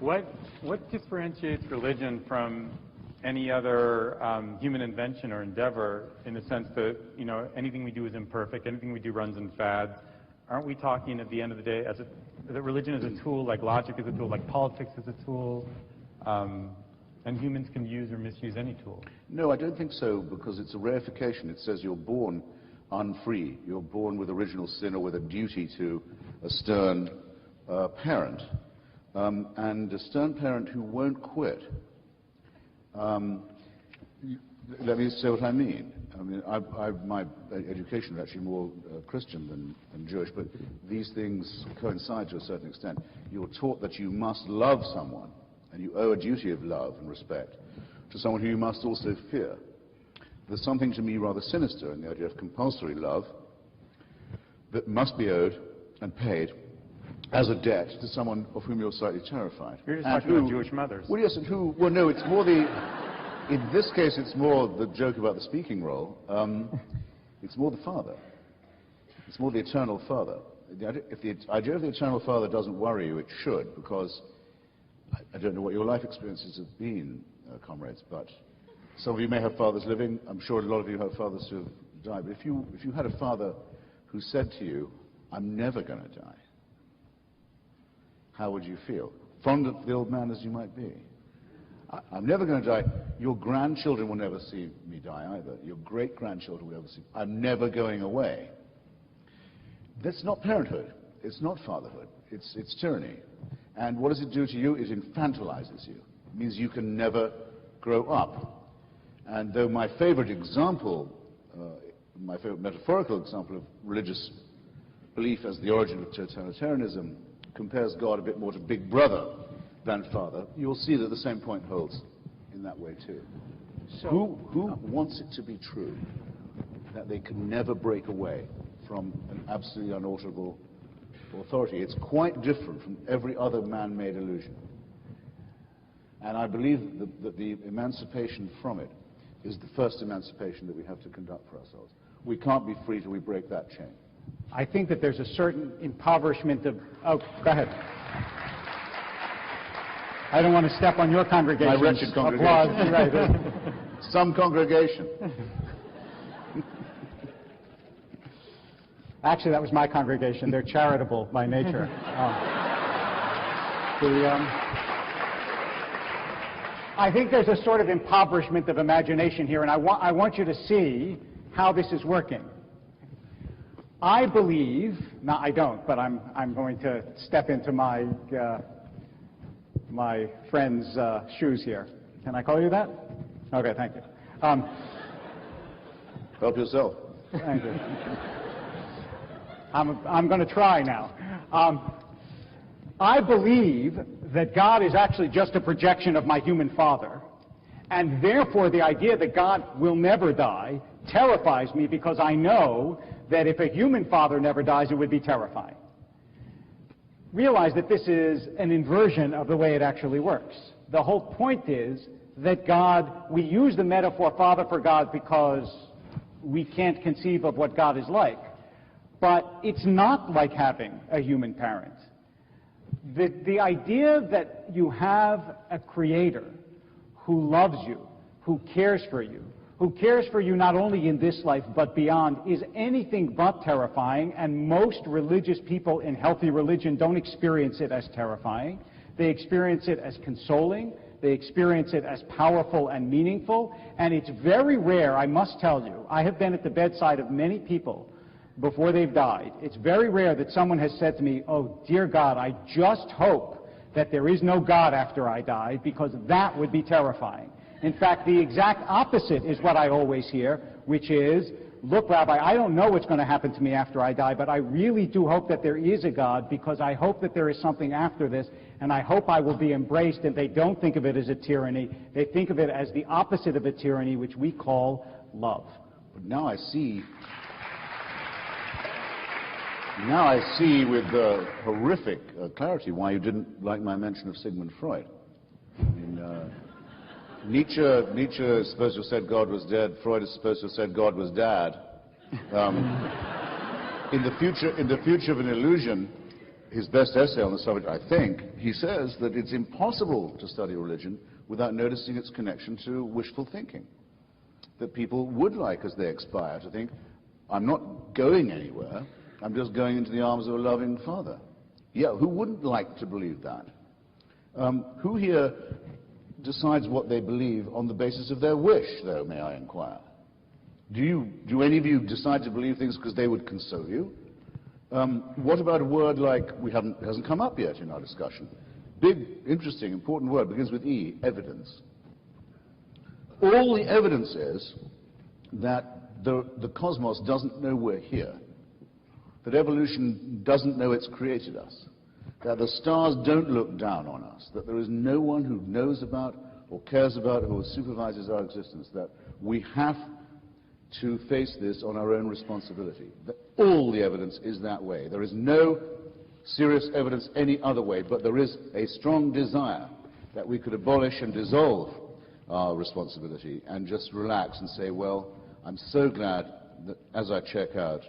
What differentiates religion from any other human invention or endeavor, in the sense that, you know, anything we do is imperfect, anything we do runs in fads? Aren't we talking at the end of the day that religion is a tool, like logic is a tool, like politics is a tool, and humans can use or misuse any tool? No, I don't think so, because it's a reification. It says you're born unfree. You're born with original sin or with a duty to a stern parent, and a stern parent who won't quit. Let me say what I mean. I mean, my education is actually more Christian than Jewish, but these things coincide to a certain extent. You're taught that you must love someone, and you owe a duty of love and respect to someone who you must also fear. There's something to me rather sinister in the idea of compulsory love that must be owed and paid as a debt to someone of whom you're slightly terrified. You're just talking about Jewish mothers. Well, yes, and who... Well, no, it's more the... In this case, it's more the joke about the speaking role. It's more the father. It's more the eternal father. If the idea of the eternal father doesn't worry you, it should, because I don't know what your life experiences have been, comrades, but some of you may have fathers living. I'm sure a lot of you have fathers who have died. But if you had a father who said to you, "I'm never going to die," how would you feel? Fond of the old man as you might be. I'm never going to die. Your grandchildren will never see me die either. Your great-grandchildren will never see me. I'm never going away. That's not parenthood. It's not fatherhood. It's tyranny. And what does it do to you? It infantilizes you. It means you can never grow up. And though my favorite example, my favorite metaphorical example of religious belief as the origin of totalitarianism compares God a bit more to Big Brother than Father, you'll see that the same point holds in that way too. So, who wants it to be true that they can never break away from an absolutely unalterable authority? It's quite different from every other man-made illusion. And I believe that the emancipation from it is the first emancipation that we have to conduct for ourselves. We can't be free till we break that chain. I think that there's a certain impoverishment of... Oh, go ahead. I don't want to step on your congregation. My wretched congregation. Right. Some congregation. Actually, that was my congregation. They're charitable by nature. I think there's a sort of impoverishment of imagination here, and I want you to see how this is working. I believe, no, I don't, but I'm going to step into my friend's shoes here. Can I call you that? Okay, thank you. Help yourself. Thank you. I'm going to try now. I believe that God is actually just a projection of my human father, and therefore the idea that God will never die terrifies me, because I know that if a human father never dies, it would be terrifying. Realize that this is an inversion of the way it actually works. The whole point is that God, we use the metaphor father for God because we can't conceive of what God is like. But it's not like having a human parent. The idea that you have a creator who loves you, who cares for you not only in this life but beyond, is anything but terrifying, and most religious people in healthy religion don't experience it as terrifying. They experience it as consoling. They experience it as powerful and meaningful, and it's very rare, I must tell you. I have been at the bedside of many people before they've died. It's very rare that someone has said to me, "Oh, dear God, I just hope that there is no God after I die, because that would be terrifying." In fact, the exact opposite is what I always hear, which is, "Look, Rabbi, I don't know what's going to happen to me after I die, but I really do hope that there is a God, because I hope that there is something after this, and I hope I will be embraced." And they don't think of it as a tyranny. They think of it as the opposite of a tyranny, which we call love. But now I see with horrific clarity why you didn't like my mention of Sigmund Freud. I mean, Nietzsche is supposed to have said God was dead. Freud is supposed to have said God was dad. In the future of an illusion, his best essay on the subject, I think, he says that it's impossible to study religion without noticing its connection to wishful thinking. That people would like, as they expire, to think, I'm not going anywhere, I'm just going into the arms of a loving Father. Yeah, who wouldn't like to believe that? Who here decides what they believe on the basis of their wish, though, may I inquire? Do any of you decide to believe things because they would console you? What about a word like, hasn't come up yet in our discussion? Big, interesting, important word, begins with E, evidence. All the evidence is that the cosmos doesn't know we're here, that evolution doesn't know it's created us, that the stars don't look down on us, that there is no one who knows about or cares about or supervises our existence, that we have to face this on our own responsibility. That all the evidence is that way. There is no serious evidence any other way, but there is a strong desire that we could abolish and dissolve our responsibility and just relax and say, well, I'm so glad that as I check out,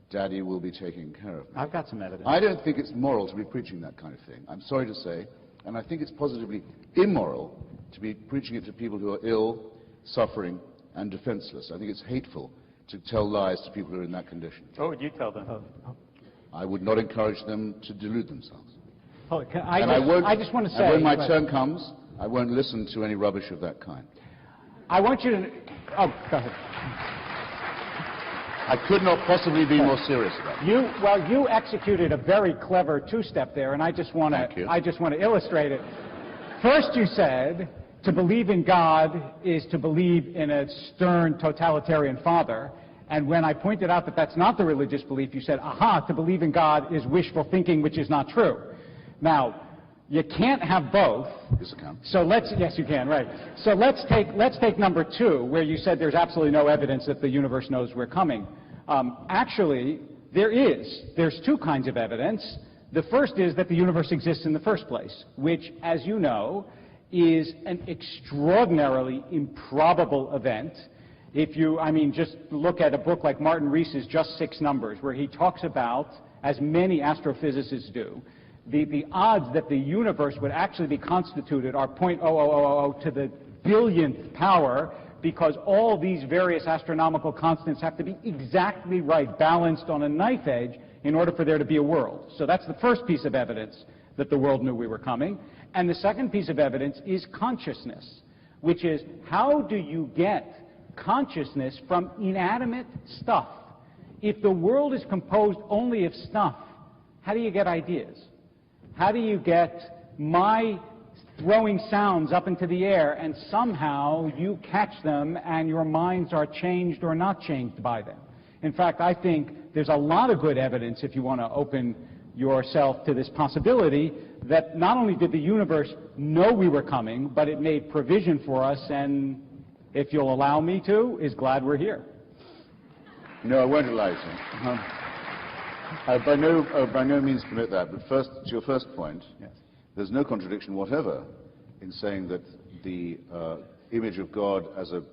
Daddy will be taking care of me. I've got some evidence. I don't think it's moral to be preaching that kind of thing. I'm sorry to say, and I think it's positively immoral to be preaching it to people who are ill, suffering, and defenseless. I think it's hateful to tell lies to people who are in that condition. What would you tell them? I would not encourage them to delude themselves. I just want to say... And when my turn comes, I won't listen to any rubbish of that kind. I want you to... Oh, go ahead. I could not possibly be more serious about it. You executed a very clever two-step there, and I just want to illustrate it. First you said, to believe in God is to believe in a stern totalitarian father. And when I pointed out that that's not the religious belief, you said, aha, to believe in God is wishful thinking, which is not true. Now, you can't have both. Yes, I can. Yes, you can, right. So let's take number two, where you said there's absolutely no evidence that the universe knows we're coming. Actually, there's two kinds of evidence. The first is that the universe exists in the first place, which, as you know, is an extraordinarily improbable event. Just look at a book like Martin Rees's Just Six Numbers, where he talks about, as many astrophysicists do, the odds that the universe would actually be constituted are 0.0000 to the billionth power, because all these various astronomical constants have to be exactly right, balanced on a knife edge, in order for there to be a world. So that's the first piece of evidence that the world knew we were coming. And the second piece of evidence is consciousness, which is, how do you get consciousness from inanimate stuff? If the world is composed only of stuff, how do you get ideas? How do you get my throwing sounds up into the air and somehow you catch them and your minds are changed or not changed by them? In fact, I think there's a lot of good evidence, if you want to open yourself to this possibility, that not only did the universe know we were coming, but it made provision for us, and if you'll allow me to, is glad we're here. No, I won't allow you to. By no means permit that. But first, to your first point, yes, there's no contradiction whatever in saying that the image of God as a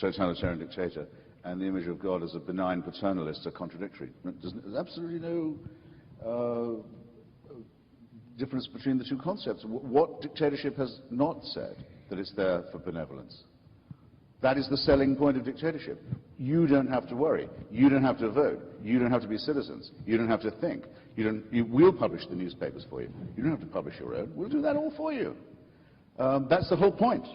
totalitarian dictator and the image of God as a benign paternalist are contradictory. There's absolutely no difference between the two concepts. What dictatorship has not said that it's there for benevolence? That is the selling point of dictatorship. You don't have to worry. You don't have to vote. You don't have to be citizens. You don't have to think. We'll publish the newspapers for you. You don't have to publish your own. We'll do that all for you. That's the whole point.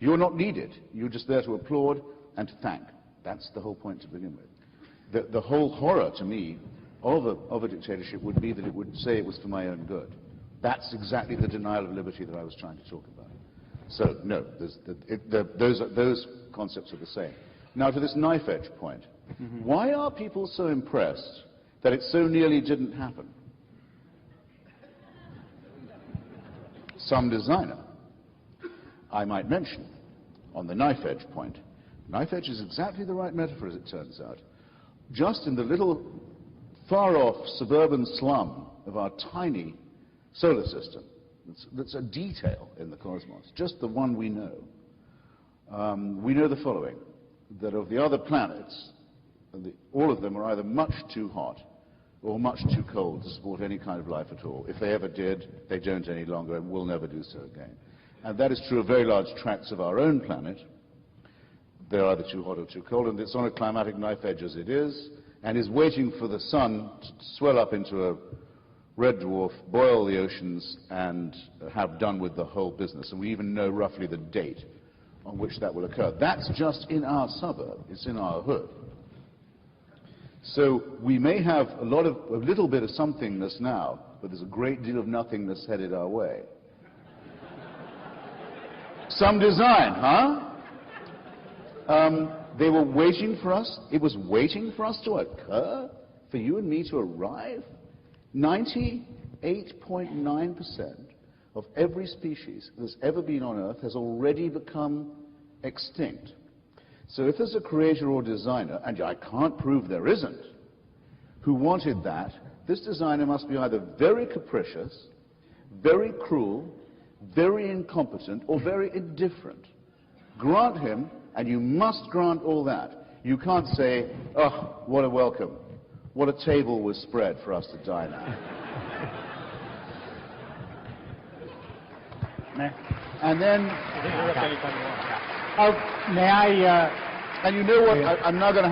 You're not needed. You're just there to applaud and to thank. That's the whole point to begin with. The whole horror, to me, of a dictatorship would be that it would say it was for my own good. That's exactly the denial of liberty that I was trying to talk about. So, no, those concepts are the same. Now, to this knife edge point, why are people so impressed that it so nearly didn't happen? Some designer, I might mention, on the knife edge point. Knife edge is exactly the right metaphor, as it turns out. Just in the little far-off suburban slum of our tiny solar system, that's a detail in the cosmos, just the one we know. We know the following, that of the other planets, all of them are either much too hot or much too cold to support any kind of life at all. If they ever did, they don't any longer and will never do so again. And that is true of very large tracts of our own planet. They're either too hot or too cold, and it's on a climatic knife edge as it is, and is waiting for the sun to swell up into a red dwarf, boil the oceans, and have done with the whole business. And we even know roughly the date on which that will occur. That's just in our suburb. It's in our hood. So we may have a little bit of somethingness now, but there's a great deal of nothingness headed our way. Some design, huh? They were waiting for us. It was waiting for us to occur, for you and me to arrive. 98.9% of every species that's ever been on Earth has already become extinct. So if there's a creator or designer, and I can't prove there isn't, who wanted that, this designer must be either very capricious, very cruel, very incompetent, or very indifferent. Grant him, and you must grant all that. You can't say, oh, what a welcome. What a table was spread for us to dine at. And then... may I... and you know what? I'm going to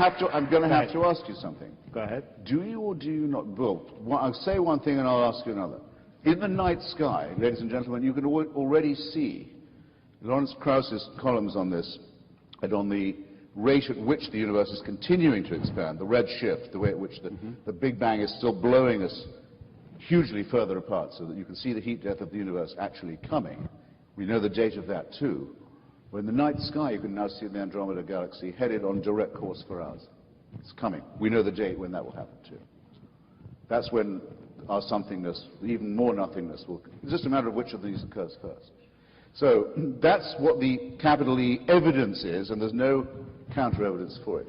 have to ask you something. Go ahead. Do you or do you not? Well, I'll say one thing and I'll ask you another. In the night sky, ladies and gentlemen, you can already see Lawrence Krauss's columns on this and on the rate at which the universe is continuing to expand, the red shift, the way at which the Big Bang is still blowing us hugely further apart, so that you can see the heat death of the universe actually coming. We know the date of that too. Well, in the night sky, you can now see the Andromeda Galaxy headed on direct course for ours. It's coming. We know the date when that will happen too. That's when our somethingness, even more nothingness, will... It's just a matter of which of these occurs first. So that's what the capital E evidence is, and there's no counter-evidence for it.